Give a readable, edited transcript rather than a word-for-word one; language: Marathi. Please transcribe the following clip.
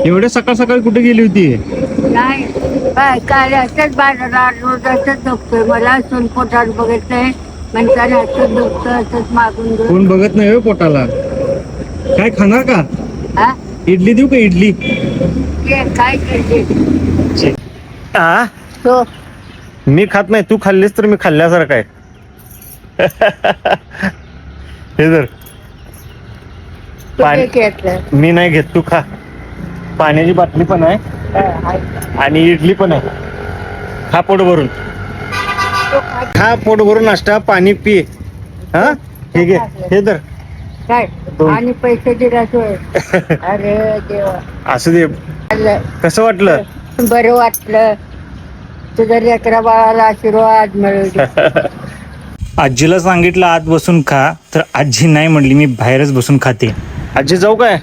एवढ्या सकाळ सकाळी कुठे गेली होती? नाही काय असंच बाजारात रोज असंच दुखतोय मला पोटात बघितलंय म्हणतात असंच दुखतं असंच मागून घेऊन. कोण बघत नाही हो पोटाला. काय खाणार का? हा इडली देऊ का इडली? ते काय करते हा तो मी खात नाही, तू खाल्लीस तर मी खाल्ल्यासारखं आहे. हे जर तुझे घेतलं मी नाही घेत, तू खा. पाण्याची बाटली पण आहे आणि इडली पण आहे. खा पोट भरून, खा पोट भरून नाश्ता पाणी पी. हा ठीक आहे, हे तर काय आणि पैसे दिल्याशिवाय अरे देवा. असू दे. कसं वाटलं? बरं वाटलं. तुझ्या लेकरा बाळाला आशीर्वाद मिळू. आजीला सांगितलं आत बसून खा, तर आजी नाही म्हणली, मी बाहेरच बसून खाते. आजी जाऊ काय?